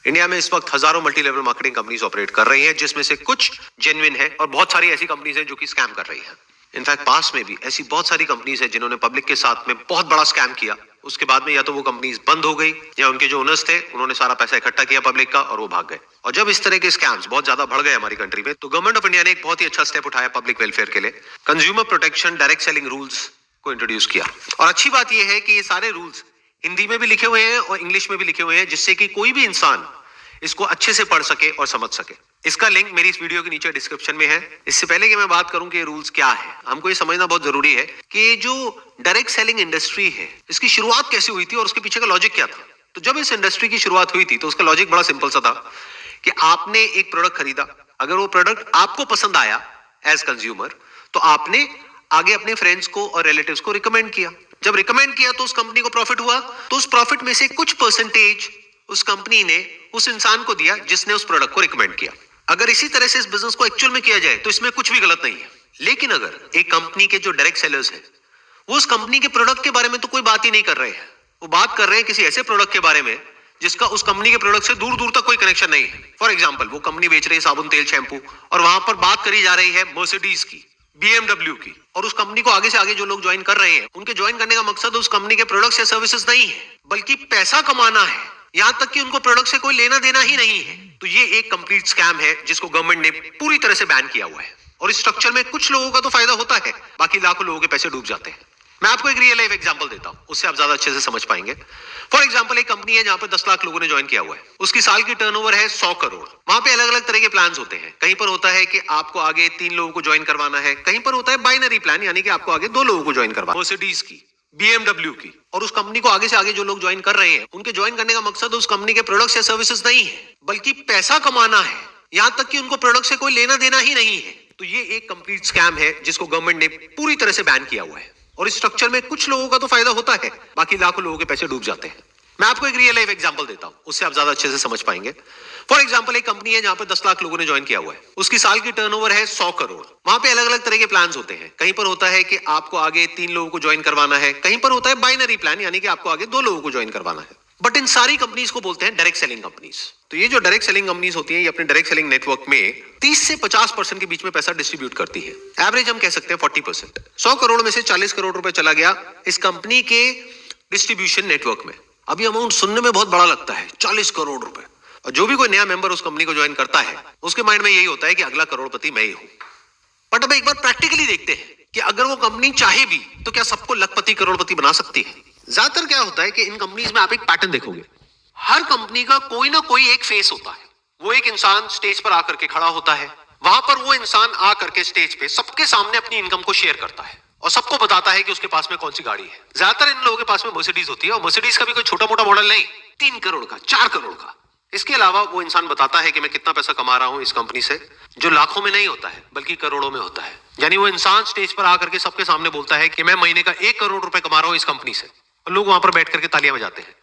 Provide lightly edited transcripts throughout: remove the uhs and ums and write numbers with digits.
India में इस वक्त हजारों multi level marketing companies operate कर रही हैं, जिसमें से कुछ जेन्युइन है और बहुत सारी ऐसी कंपनीज हैं जो कि स्कैम कर रही हैं। इनफैक्ट पास में भी ऐसी बहुत सारी कंपनीज हैं जिन्होंने पब्लिक के साथ में बहुत बड़ा स्कैम किया। उसके बाद में या तो वो कंपनीज बंद हो गई या उनके जो ओनर्स थे उन्होंने सारा पैसा इकट्ठा किया पब्लिक का और वो भाग गए। और जब इस तरह के स्कैम्स बहुत ज्यादा बढ़ गए हमारी कंट्री में, तो गवर्नमेंट ऑफ इंडिया ने एक बहुत ही अच्छा स्टेप उठाया पब्लिक वेलफेयर के लिए। Consumer protection direct selling rules को इंट्रोड्यूस किया। और अच्छी बात यह है कि ये सारे रूल्स हिंदी में भी लिखे हुए हैं और इंग्लिश में भी लिखे हुए हैं, जिससे कि कोई भी इंसान इसको अच्छे से पढ़ सके और समझ सके। इसका लिंक मेरी इस वीडियो के नीचे डिस्क्रिप्शन में है। इससे पहले कि मैं बात करूं कि ये रूल्स क्या है, हमको ये समझना बहुत जरूरी है कि जो डायरेक्ट सेलिंग इंडस्ट्री है, इसकी शुरुआत कैसे हुई थी और उसके पीछे का लॉजिक क्या था। तो जब इस इंडस्ट्री की शुरुआत हुई थी तो उसका लॉजिक बड़ा सिंपल सा था कि आपने एक प्रोडक्ट खरीदा, अगर वो प्रोडक्ट आपको पसंद आया एज कंज्यूमर, तो आपने आगे अपने फ्रेंड्स को और रिलेटिव्स को रिकमेंड किया। जब रिकमेंड किया तो उस कंपनी को प्रॉफिट हुआ, तो उस प्रॉफिट में से कुछ परसेंटेज उस कंपनी ने उस इंसान को दिया जिसने उस प्रोडक्ट को रिकमेंड किया। अगर इसी तरह से इस बिजनेस को एक्चुअल में किया जाए तो इसमें कुछ भी गलत नहीं है। लेकिन अगर एक कंपनी के जो डायरेक्ट सेलर्स हैं वो उस कंपनी के प्रोडक्ट के बारे में तो कोई बात ही नहीं कर रहे हैं, वो बात कर रहे हैं किसी ऐसे प्रोडक्ट के बारे में जिसका उस कंपनी के प्रोडक्ट से दूर दूर तक कोई कनेक्शन नहीं है। फॉर एग्जाम्पल, वो कंपनी बेच रही है साबुन, तेल, शैम्पू, और वहां पर बात करी जा रही है मर्सिडीज की, BMW की, और उस कंपनी को आगे से आगे जो लोग ज्वाइन कर रहे हैं उनके ज्वाइन करने का मकसद उस कंपनी के प्रोडक्ट्स या सर्विसेज नहीं है, बल्कि पैसा कमाना है। यहां तक कि उनको प्रोडक्ट से कोई लेना देना ही नहीं है। तो ये एक कंप्लीट स्कैम है जिसको गवर्नमेंट ने पूरी तरह से बैन किया हुआ है। और इस स्ट्रक्चर में कुछ लोगों का तो फायदा होता है, बाकी लाखों लोगों के पैसे डूब जाते हैं। मैं आपको एक रियल लाइफ एग्जांपल देता हूं, उससे आप ज्यादा अच्छे से समझ पाएंगे। फॉर एग्जांपल, एक कंपनी है जहां पे 10 लाख लोगों ने ज्वाइन किया हुआ है। उसकी साल की टर्नओवर है 100 करोड़। वहां पे अलग अलग तरह के प्लान होते हैं। कहीं पर होता है कि आपको आगे 3 लोगों को ज्वाइन करवाना है, कहीं पर होता है बाइनरी प्लान, यानी कि आपको आगे 2 लोगों को ज्वाइन करवाना, मर्सिडीज की, BMW की। और उस कंपनी को आगे से आगे जो लोग ज्वाइन कर रहे हैं उनके ज्वाइन करने का मकसद उस कंपनी के प्रोडक्ट्स या सर्विसेज नहीं है, बल्कि पैसा कमाना है। यहां तक कि उनको प्रोडक्ट से कोई लेना देना ही नहीं है। तो ये एक कंप्लीट स्कैम है जिसको गवर्नमेंट ने पूरी तरह से बैन किया हुआ है। और इस स्ट्रक्चर में कुछ लोगों का तो फायदा होता है, बाकी लाखों लोगों के पैसे डूब जाते हैं। मैं आपको एक रियल लाइफ एग्जांपल देता हूं, उससे आप ज्यादा अच्छे से समझ पाएंगे। फॉर एग्जांपल, एक कंपनी है जहां पे 10 लाख लोगों ने ज्वाइन किया हुआ है। उसकी साल की टर्नओवर है 100 करोड़। वहां पे अलग अलग तरह के प्लान होते हैं। कहीं पर होता है कि आपको आगे 3 लोगों को ज्वाइन करवाना है, कहीं पर होता है बाइनरी प्लान, यानी कि आपको आगे 2 लोगों को ज्वाइन करवाना है। बट इन सारी कंपनीज को बोलते हैं डायरेक्ट सेलिंग कंपनीज। तो ये जो डायरेक्ट सेलिंग कंपनीज होती हैं, ये अपने डायरेक्ट सेलिंग नेटवर्क में 30 से 50% के बीच में पैसा डिस्ट्रीब्यूट करती है। एवरेज हम कह सकते हैं 40%। 100 करोड़ में से 40 करोड़ रुपए चला गया इस कंपनी के डिस्ट्रीब्यूशन नेटवर्क में। अभी अमाउंट सुनने में बहुत बड़ा लगता है, 40 करोड़ रुपए। और जो भी कोई नया मेंबर उस कंपनी को ज्वाइन करता है उसके माइंड में यही होता है कि अगला करोड़पति मैं ही हूं। बट अब एक बार प्रैक्टिकली देखते हैं कि अगर वो कंपनी चाहे भी तो क्या सबको लखपति करोड़पति बना सकती है। ज्यादातर क्या होता है कि इन कंपनीज में आप एक पैटर्न देखोगे, हर कंपनी का कोई ना कोई एक फेस होता है। वो एक इंसान स्टेज पर आकर के खड़ा होता है, वहां पर वो इंसान आकर के स्टेज पे सबके सामने अपनी इनकम को शेयर करता है और सबको बताता है कि उसके पास में कौन सी गाड़ी है। ज्यादातर इन लोगों के पास में मर्सिडीज होती है, और मर्सिडीज का भी कोई छोटा मोटा मॉडल नहीं, 3 करोड़ का, 4 करोड़ का। इसके अलावा वो इंसान बताता है कि मैं कितना पैसा कमा रहा हूं इस कंपनी से, जो लाखों में नहीं होता है बल्कि करोड़ों में होता है। यानी वो इंसान स्टेज पर आकर के सबके सामने बोलता है कि मैं महीने का 1 करोड़ रुपए कमा रहा हूं इस कंपनी से, और लोग वहां पर बैठ करके तालियां बजाते हैं।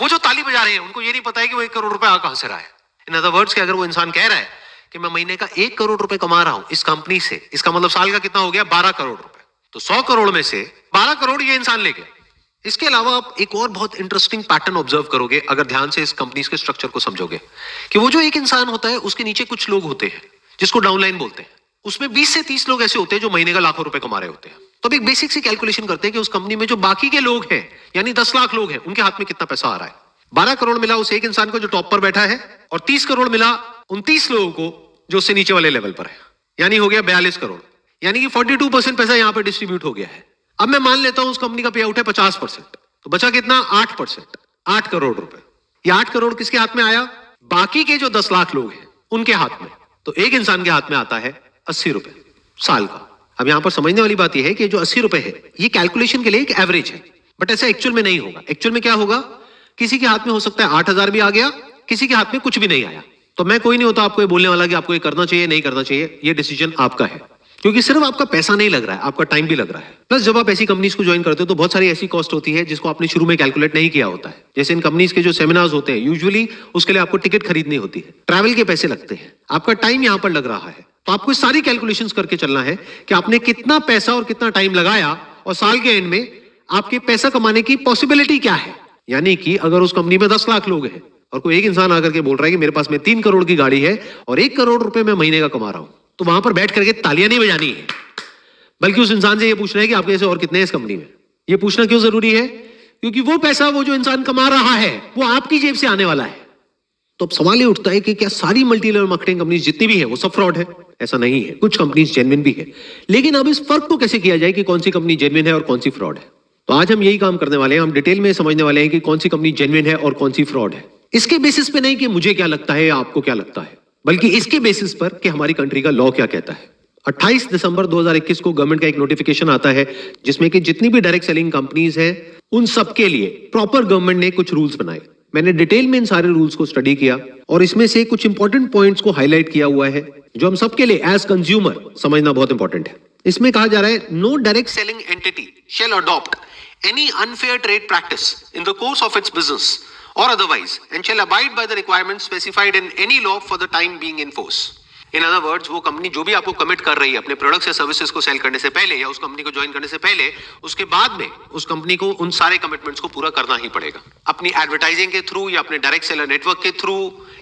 वो जो ताली बजा रहे हैं उनको ये नहीं पता है कि वो 1 करोड़ रुपए आ कहां से रहा है। इन अदर वर्ड्स कि अगर वो इंसान कह रहा है कि मैं महीने का 1 करोड़ रुपए कमा रहा हूं इस कंपनी से, इसका मतलब साल का कितना हो गया, 12 करोड़ रुपए। तो 100 करोड़ में से 12 करोड़ ये इंसान ले गया। इसके अलावा आप एक और बहुत इंटरेस्टिंग पैटर्न ऑब्जर्व करोगे अगर ध्यान से इस कंपनीज के स्ट्रक्चर को समझोगे, कि वो जो एक इंसान होता है उसके नीचे कुछ लोग होते हैं जिसको डाउनलाइन बोलते हैं। उसमें 20 से 30 लोग ऐसे होते हैं जो महीने का लाखों रुपए कमा रहे होते हैं। तो अब एक बेसिक सी कैलकुलेशन करते हैं कि उस कंपनी में जो बाकी के लोग हैं, यानी 10 लाख लोग हैं, उनके हाथ में कितना पैसा आ रहा है। 12 करोड़ मिला उस एक इंसान को जो टॉप पर बैठा है, और 30 करोड़ मिला उन 30 लोगों को जो उससे नीचे वाले लेवल पर है, यानी हो गया 42 करोड़। यानी कि 42% पैसा यहां पर डिस्ट्रीब्यूट हो गया है। अब मैं मान लेता हूं उस कंपनी का पे आउट है 50%, तो बचा कितना, 8%, 8 करोड़ रुपए। ये 8 करोड़ किसके हाथ में आया, बाकी के जो 10 लाख लोग हैं उनके हाथ में। तो एक इंसान के हाथ में आता है 80 रुपए साल का। अब यहां पर समझने वाली बात यह है कि जो 80 रुपए है ये कैलकुलेशन के लिए एक एवरेज है, बट ऐसा एक्चुअल में नहीं होगा। एक्चुअल में क्या होगा, किसी के हाथ में हो सकता है 8,000 भी आ गया, किसी के हाथ में कुछ भी नहीं आया। तो मैं कोई नहीं होता आपको ये बोलने वाला कि आपको ये करना चाहिए नहीं करना चाहिए, ये डिसीजन आपका है। क्योंकि सिर्फ आपका पैसा नहीं लग रहा है, आपका टाइम भी लग रहा है। प्लस जब आप ऐसी कंपनीज को ज्वाइन करते हो तो बहुत सारी ऐसी कॉस्ट होती है जिसको आपने शुरू में कैलकुलेट नहीं किया होता है। जैसे इन कंपनीज के जो सेमिनार्स होते हैं, यूजुअली उसके लिए आपको टिकट खरीदनी होती है, ट्रैवल के पैसे लगते हैं, आपका टाइम यहाँ पर लग रहा है। तो आपको सारी कैलकुलेशंस करके चलना है कि आपने कितना पैसा और कितना टाइम लगाया, और साल के एंड में आपके पैसा कमाने की पॉसिबिलिटी क्या है। यानी कि अगर उस कंपनी में 10 लाख लोग हैं और कोई एक इंसान आकर के बोल रहा है कि मेरे पास में 3 करोड़ की गाड़ी है और 1 करोड़ रुपए मैं महीने का कमा रहा हूं, तो वहां पर बैठ करके तालियां नहीं बजानी है, बल्कि उस इंसान से ये पूछना है कि आपके जैसे और कितने हैं इस कंपनी में। ये पूछना क्यों जरूरी है? क्योंकि वो पैसा वो जो इंसान कमा रहा है वो आपकी जेब से आने वाला है। तो अब सवाल ये उठता है कि क्या सारी मल्टी लेवल मार्केटिंग कंपनीज जितनी भी है वो सब फ्रॉड है? ऐसा नहीं है, कुछ कंपनीज जेन्युइन भी है। लेकिन अब इस फर्क को कैसे किया जाए कि कौन सी कंपनी जेन्युइन है और कौन सी फ्रॉड है? तो आज हम यही काम करने वाले हैं। हम डिटेल में समझने वाले हैं कि कौन सी कंपनी जेन्युइन है और कौन सी फ्रॉड है। इसके बेसिस पे नहीं कि मुझे क्या लगता है या आपको क्या लगता है, बल्कि इसके बेसिस पर कि हमारी कंट्री का लॉ क्या कहता है। 28 दिसंबर 2021 को गवर्नमेंट का एक नोटिफिकेशन आता है जिसमें कि जितनी भी डायरेक्ट सेलिंग कंपनीज हैं उन सब के लिए प्रॉपर गवर्नमेंट ने कुछ रूल्स बनाए। मैंने डिटेल में इन सारे रूल्स को स्टडी किया और इसमें से कुछ इंपॉर्टेंट पॉइंट्स को हाईलाइट किया हुआ है जो हम सबके लिए एज कंज्यूमर समझना बहुत इंपॉर्टेंट है। इसमें कहा जा रहा है, no direct selling entity shell adopt any unfair trade practice in the course of its business or otherwise and shall abide by the requirements specified in any law for the time being in force. In other words, वो company जो भी आपको commit कर रही है अपने products या services को सेल करने से पहले या उस कंपनी को ज्वाइन करने से पहले, उसके बाद में उस कंपनी को उन सारे कमिटमेंट्स को पूरा करना ही पड़ेगा। अपनी एडवर्टाइजिंग के थ्रू या अपने डायरेक्ट सेलर नेटवर्क के थ्रू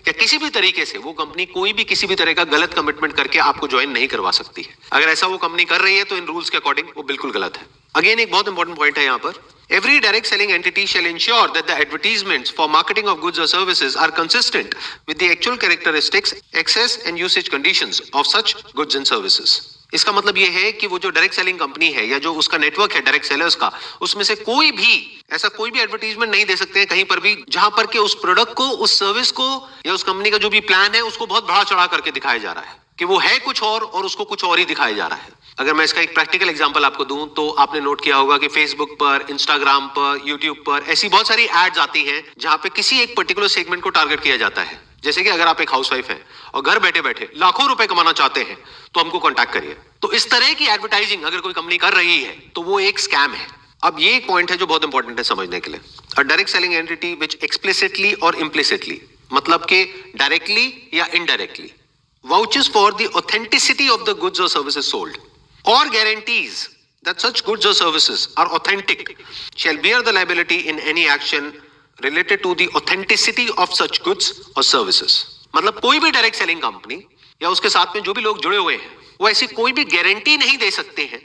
या किसी भी तरीके से वो कंपनी कोई भी किसी भी तरह का गलत कमिटमेंट करके आपको ज्वाइन नहीं करवा सकती है। अगर ऐसा वो कंपनी कर रही है तो इन रूल्स के अकॉर्डिंग वो बिल्कुल गलत है। अगेन एक बहुत इंपॉर्टेंट पॉइंट है यहाँ पर, every direct selling entity shall ensure that the advertisements for marketing of goods or services are consistent with the actual characteristics, access and usage conditions of such goods and services. इसका मतलब ये है कि वो जो डायरेक्ट सेलिंग कंपनी है या जो उसका नेटवर्क है डायरेक्ट सेलर्स का, उसमें से कोई भी ऐसा कोई भी एडवर्टीजमेंट नहीं दे सकते हैं कहीं पर भी जहां पर के उस प्रोडक्ट को, उस सर्विस को या उस कंपनी का जो भी प्लान है उसको बहुत बढ़ा चढ़ा करके दिखाया जा रहा है कि वो है कुछ और उसको कुछ और ही दिखाया जा रहा है। अगर मैं इसका एक प्रैक्टिकल एग्जांपल आपको दूं तो आपने नोट किया होगा कि फेसबुक पर, इंस्टाग्राम पर, यूट्यूब पर ऐसी बहुत सारी एड्स आती हैं जहां पे किसी एक पर्टिकुलर सेगमेंट को टारगेट किया जाता है। जैसे कि अगर आप एक हाउसवाइफ हैं और घर बैठे बैठे लाखों रुपए कमाना चाहते हैं तो हमको कांटेक्ट करिए। तो इस तरह की एडवर्टाइजिंग अगर कोई कंपनी कर रही है तो वो एक स्कैम है। अब ये एक पॉइंट है जो बहुत इंपॉर्टेंट है समझने के लिए। अ direct selling entity which explicitly और इम्प्लिसिटली, मतलब के डायरेक्टली या indirectly, vouches for the authenticity of the goods or services sold or guarantees that such goods or services are authentic shall bear the liability in any action related to the authenticity of such goods or services. मतलब कोई भी direct selling company या उसके साथ में जो भी लोग जुड़े हुए हैं वो ऐसी कोई भी गारंटी नहीं दे सकते हैं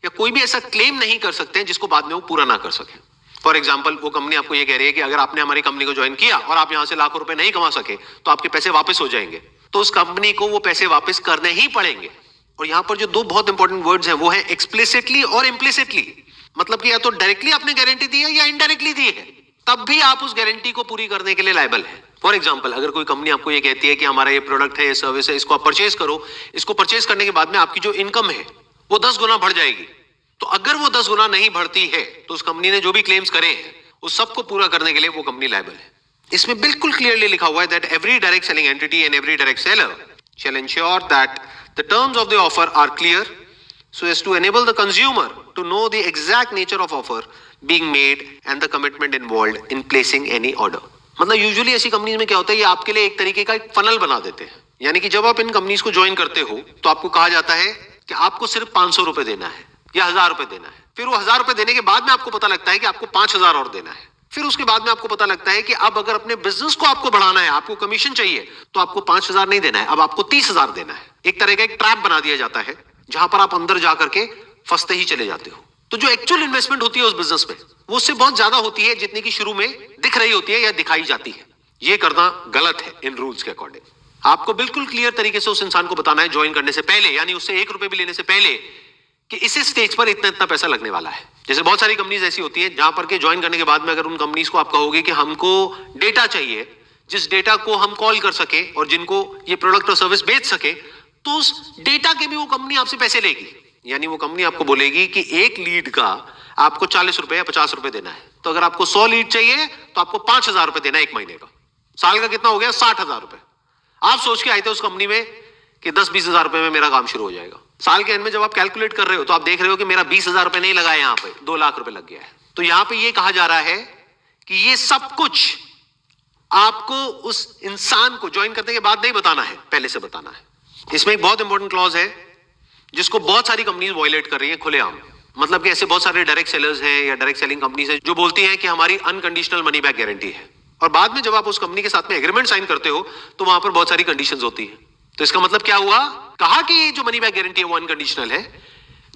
या कोई भी ऐसा क्लेम नहीं कर सकते हैं जिसको बाद में वो पूरा ना कर सके। फॉर एग्जाम्पल, वो कंपनी आपको ये कह रही है कि अगर आपने हमारी कंपनी को ज्वाइन किया और आप यहां से लाखों रुपए नहीं कमा सके तो आपके पैसे वापस हो जाएंगे, तो उस कंपनी को वो पैसे वापस करने ही पड़ेंगे। और यहां पर जो दो बहुत इंपॉर्टेंट वर्ड्स हैं वो है एक्सप्लिसिटली और इम्प्लिसिटली, मतलब कि या तो डायरेक्टली आपने गारंटी दी है या इनडायरेक्टली दी है, तब भी आप उस गारंटी को पूरी करने के लिए लायबल है। फॉर एग्जाम्पल, अगर कोई कंपनी आपको ये कहती है कि हमारा ये प्रोडक्ट है, ये सर्विस है, इसको आप परचेज करो, इसको परचेज करने के बाद में आपकी जो इनकम है वो 10 गुना बढ़ जाएगी, तो अगर वो 10 गुना नहीं बढ़ती है तो उस कंपनी ने जो भी क्लेम्स करे हैं उस सबको पूरा करने के लिए वो कंपनी लायबल है। इसमें बिल्कुल क्लियरली लिखा हुआ है that every direct selling entity and every direct seller shall ensure that the terms of the offer are clear so as to enable the consumer to know the exact nature of offer being made and the commitment involved in placing any order. मतलब usually ऐसी companies में क्या होता है, ये आपके लिए एक तरीके का एक फनल बना देते हैं। यानी कि जब आप इन कंपनीज को ज्वाइन करते हो तो आपको कहा जाता है कि आपको सिर्फ 500 रुपए देना है या 1000 रुपए देना है। फिर वो 1000 रुपए देने के बाद में आपको पता लगता है कि आपको 5000 और देना है। फिर उसके बाद में आपको पता लगता है कि अब अगर अपने बिजनेस को आपको बढ़ाना है, आपको कमीशन चाहिए, तो आपको 5000 नहीं देना है, अब आपको 30000 देना है। एक तरह का एक ट्रैप बना दिया जाता है जहां पर आप अंदर जाकर के फंसते ही चले जाते हो। तो जो एक्चुअल इन्वेस्टमेंट होती है उस बिजनेस में वो उससे बहुत ज्यादा होती है जितनी की शुरू में दिख रही होती है या दिखाई जाती है। ये करना गलत है इन रूल्स के अकॉर्डिंग। आपको बिल्कुल क्लियर तरीके से उस इंसान को बताना है ज्वाइन करने से पहले, यानी उससे 1 रुपए भी लेने से पहले, कि इस स्टेज पर इतना इतना पैसा लगने वाला है। जैसे बहुत सारी कंपनीज ऐसी होती है जहां पर के ज्वाइन करने के बाद में अगर उन कंपनीज को आप कहोगे कि हमको डेटा चाहिए जिस डेटा को हम कॉल कर सके और जिनको ये प्रोडक्ट और सर्विस बेच सके, तो उस डेटा के भी वो कंपनी आपसे पैसे लेगी। यानी वो कंपनी आपको बोलेगी कि एक लीड का आपको 40 रुपए या 50 रुपए देना है, तो अगर आपको 100 लीड चाहिए तो आपको 5000 रुपए देना है एक महीने का। साल का कितना हो गया? 60,000 रुपए। आप सोच के आए थे उस कंपनी में कि 10-20 हजार रुपए में मेरा काम शुरू हो जाएगा। साल के एंड में जब आप कैलकुलेट कर रहे हो तो आप देख रहे हो कि मेरा 20,000 रुपए नहीं लगा है, यहाँ पे 2 लाख रुपए लग गया है। तो यहाँ पे ये कहा जा रहा है कि ये सब कुछ आपको उस इंसान को ज्वाइन करने के बाद नहीं बताना है, पहले से बताना है। इसमें एक बहुत इंपॉर्टेंट क्लॉज है जिसको बहुत सारी कंपनीज वायलेट कर रही है खुलेआम। मतलब कि ऐसे बहुत सारे डायरेक्ट सेलर्स हैं या डायरेक्ट सेलिंग कंपनीज हैं जो बोलती हैं कि हमारी अनकंडीशनल मनी बैक गारंटी है, और बाद में जब आप उस कंपनी के साथ में एग्रीमेंट साइन करते हो तो वहां पर बहुत सारी कंडीशंस होती हैं। तो इसका मतलब क्या हुआ? कहा कि जो मनी बैक गारंटी है वो अनकंडीशनल है,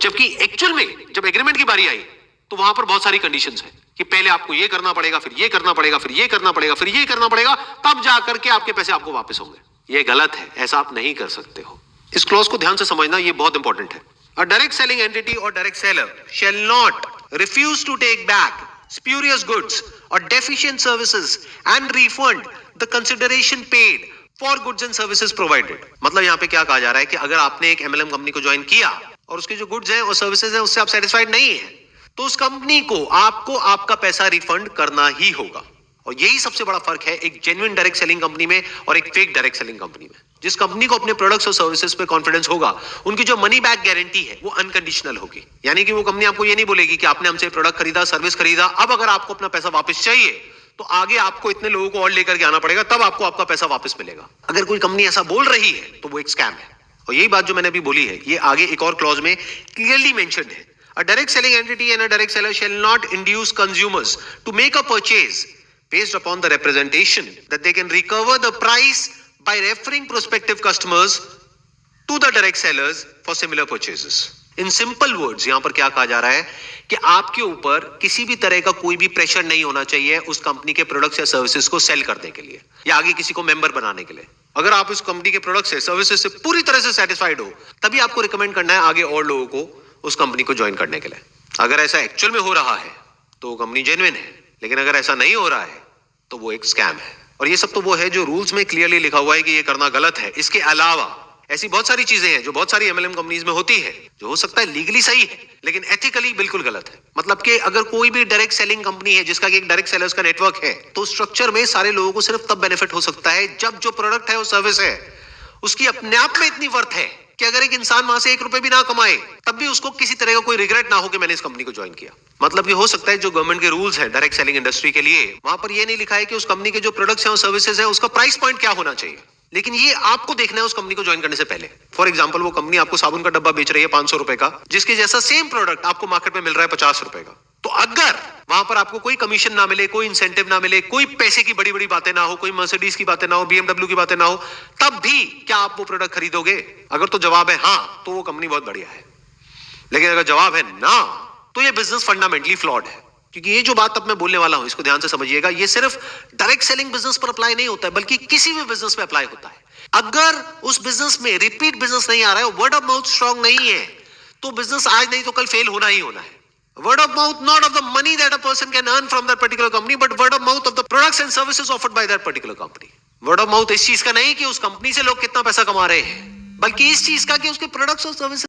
जबकि एक्चुअल में जब एग्रीमेंट की बारी आई तो वहां पर बहुत सारी कंडीशंस है कि पहले आपको ये करना पड़ेगा, फिर ये करना पड़ेगा, फिर ये करना पड़ेगा, फिर ये करना पड़ेगा, तब जाकर के आपके पैसे आपको वापस होंगे। ये गलत है, ऐसा आप नहीं कर सकते हो। इस क्लॉज को ध्यान से समझना, ये बहुत इंपॉर्टेंट है। A direct selling entity or direct seller shall not refuse to take back spurious goods or deficient services and refund the consideration paid for goods and services provided। मतलब यहाँ पे क्या कहा जा रहा है कि अगर आपने एक MLM कंपनी को ज्वाइन किया और उसके जो गुड्स हैं और सर्विसेज हैं उससे आप सेटिस्फाइड नहीं है, तो उस कंपनी को आपको आपका पैसा रिफंड करना ही होगा। और यही सबसे बड़ा फर्क है एक जेन्युइन डायरेक्ट सेलिंग कंपनी में और एक फेक डायरेक्ट सेलिंग कंपनी में। जिस कंपनी को अपने प्रोडक्ट्स और सर्विसेज पे कॉन्फिडेंस होगा, उनकी जो मनी बैक गारंटी है वो अनकंडीशनल होगी। यानी कि वो कंपनी आपको ये नहीं बोलेगी कि आपने हमसे प्रोडक्ट खरीदा, सर्विस खरीदा, अब अगर आपको अपना पैसा वापस चाहिए तो आगे आपको इतने लोगों को और लेकर के आना पड़ेगा, तब आपको आपका पैसा वापस मिलेगा। अगर कोई कंपनी ऐसा बोल रही है तो वो एक स्कैम है। और यही बात जो मैंने अभी बोली है ये आगे एक और क्लॉज में क्लियरली मेंशन्ड है। A direct selling entity and a direct seller shall not induce consumers to make a purchase based upon the representation that they can recover the price by referring prospective customers to the direct sellers for similar purchases। In simple words, यहां पर क्या कहा जा रहा है कि आपके ऊपर किसी भी तरह का कोई भी प्रेशर नहीं होना चाहिए उस कंपनी के प्रोडक्ट्स या सर्विसेज को सेल करने के लिए या आगे किसी को मेंबर बनाने के लिए। अगर आप उस कंपनी के प्रोडक्ट से, सर्विसेज से पूरी तरह से सेटिस्फाइड हो, तभी आपको रिकमेंड करना है आगे और लोगों को उस कंपनी को ज्वाइन करने के लिए। अगर ऐसा एक्चुअल में हो रहा है तो वो कंपनी जेन्युइन है, लेकिन अगर ऐसा नहीं हो रहा है तो वो एक स्कैम है। और ये सब तो वो है जो रूल्स में क्लियरली लिखा हुआ है कि ये करना गलत है। इसके अलावा ऐसी बहुत सारी चीजें हैं जो बहुत सारी MLM कंपनीज में होती है, जो हो सकता है लीगली सही है लेकिन एथिकली बिल्कुल गलत है। मतलब कि अगर कोई भी डायरेक्ट सेलिंग कंपनी है जिसका एक डायरेक्ट सेलर्स का नेटवर्क है, तो स्ट्रक्चर में सारे लोगों को सिर्फ तब बेनिफिट हो सकता है जब जो प्रोडक्ट है वो सर्विस है उसकी अपने आप में इतनी वर्थ है कि अगर एक इंसान वहां से 1 रुपए भी ना कमाए तब भी उसको किसी तरह का कोई रिग्रेट ना हो कि मैंने इस कंपनी को ज्वाइन किया। मतलब ये हो सकता है जो गवर्नमेंट के रूल्स हैं डायरेक्ट सेलिंग इंडस्ट्री के लिए, वहां पर ये नहीं लिखा है कि उस कंपनी के जो प्रोडक्ट्स हैं और सर्विसेज हैं उसका प्राइस पॉइंट क्या होना चाहिए, लेकिन ये आपको देखना है उस कंपनी को ज्वाइन करने से पहले। फॉर एग्जांपल, वो कंपनी आपको साबुन का डब्बा बेच रही है 500 रुपए का, जिसके जैसा सेम प्रोडक्ट आपको मार्केट में मिल रहा है 50 रुपए का। तो अगर वहां पर आपको कोई कमीशन ना मिले, कोई इंसेंटिव ना मिले, कोई पैसे की बड़ी बड़ी बातें ना हो, कोई मर्सिडीज की बातें ना हो, BMW की बातें ना हो, तब भी क्या आप वो प्रोडक्ट खरीदोगे? अगर तो जवाब है हाँ, तो वो कंपनी बहुत बढ़िया है। लेकिन अगर जवाब है ना, तो ये बिजनेस फंडामेंटली फ्लॉड है। क्योंकि ये जो बात अब मैं बोलने वाला हूं इसको ध्यान से समझिएगा, ये सिर्फ डायरेक्ट सेलिंग बिजनेस पर अप्लाई नहीं होता है, बल्कि किसी भी बिजनेस में अप्लाई होता है। अगर उस बिजनेस में रिपीट बिजनेस नहीं आ रहा है, वर्ड ऑफ माउथ स्ट्रांग नहीं है, तो बिजनेस आज नहीं तो कल फेल होना ही होना है। Word of mouth, not of the money that a person can earn from that particular company, but word of mouth of the products and services offered by that particular company। Word of mouth इस चीज का नहीं कि उस company से लोग कितना पैसा कमा रहे हैं, बल्कि इस चीज का कि उसके प्रोडक्ट्स और सर्विसेज